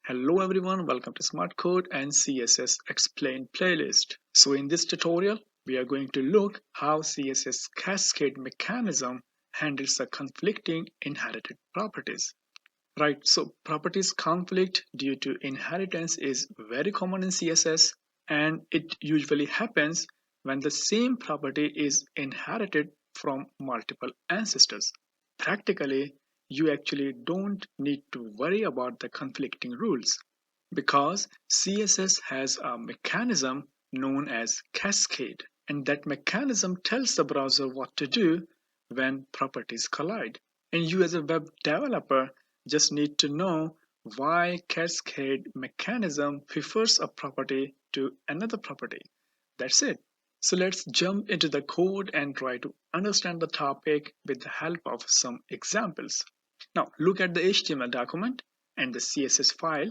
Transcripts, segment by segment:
Hello everyone, welcome to Smart Code and CSS Explained playlist. So in this tutorial, we are going to look how CSS Cascade Mechanism handles the conflicting inherited properties. Right, so properties conflict due to inheritance is very common in CSS, and it usually happens when the same property is inherited from multiple ancestors. Practically, you actually don't need to worry about the conflicting rules because CSS has a mechanism known as cascade, and that mechanism tells the browser what to do when properties collide. And you, as a web developer, just need to know why cascade mechanism prefers a property to another property. That's it. So let's jump into the code and try to understand the topic with the help of some examples. Now look at the HTML document and the CSS file.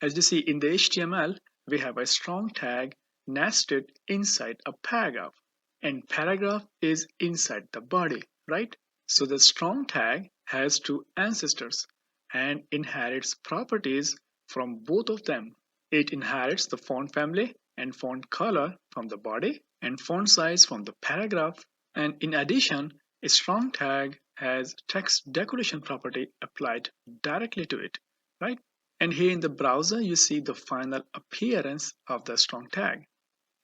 As you see in the HTML, we have a strong tag nested inside a paragraph, and paragraph is inside the body, right? So the strong tag has two ancestors and inherits properties from both of them. It inherits the font family and font color from the body and font size from the paragraph. And in addition, a strong tag has text decoration property applied directly to it, right? And here in the browser, you see the final appearance of the strong tag.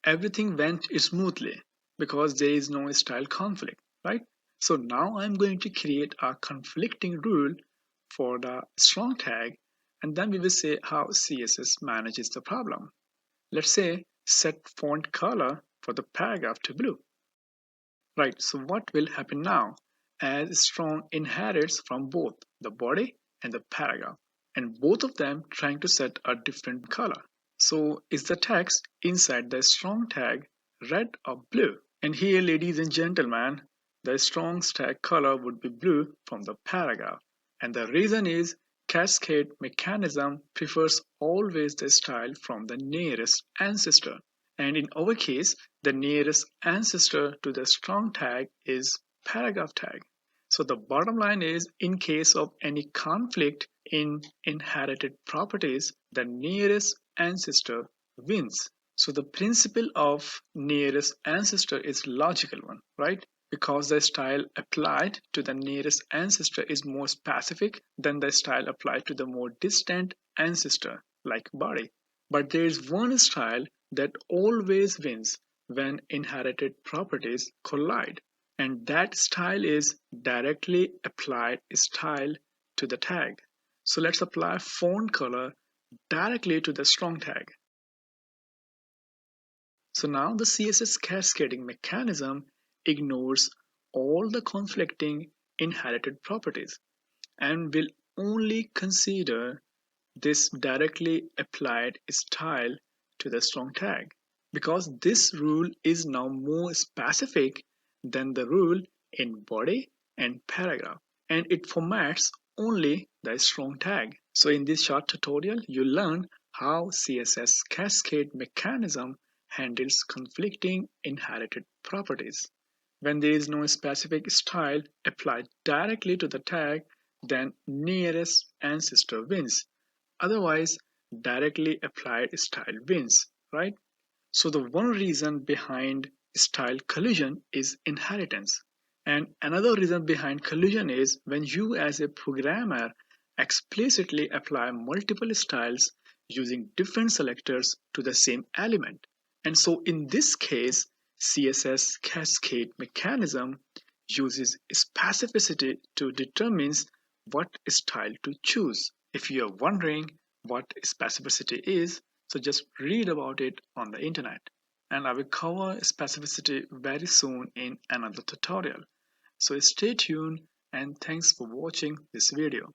Everything went smoothly because there is no style conflict, right? So now I'm going to create a conflicting rule for the strong tag, and then we will say how CSS manages the problem. Let's say set font color for the paragraph to blue. Right, so what will happen now? As strong inherits from both the body and the paragraph, and both of them trying to set a different color. So is the text inside the strong tag red or blue? And here, ladies and gentlemen, the strong tag color would be blue from the paragraph. And the reason is cascade mechanism prefers always the style from the nearest ancestor. And in our case, the nearest ancestor to the strong tag is paragraph tag. So the bottom line is, in case of any conflict in inherited properties, the nearest ancestor wins. So the principle of nearest ancestor is logical one, right? Because the style applied to the nearest ancestor is more specific than the style applied to the more distant ancestor, like body. But there is one style that always wins when inherited properties collide, and that style is directly applied style to the tag. So let's apply font color directly to the strong tag. So now the CSS cascading mechanism ignores all the conflicting inherited properties and will only consider this directly applied style to the strong tag, because this rule is now more specific than the rule in body and paragraph, and it formats only the strong tag. So in this short tutorial, you learn how CSS Cascade Mechanism handles conflicting inherited properties. When there is no specific style applied directly to the tag, then nearest ancestor wins. Otherwise, directly applied style wins, right? So the one reason behind style collision is inheritance. And another reason behind collision is when you as a programmer explicitly apply multiple styles using different selectors to the same element. And so in this case, CSS Cascade Mechanism uses specificity to determine what style to choose. If you are wondering what specificity is, so just read about it on the internet. And I will cover specificity very soon in another tutorial. So stay tuned and thanks for watching this video.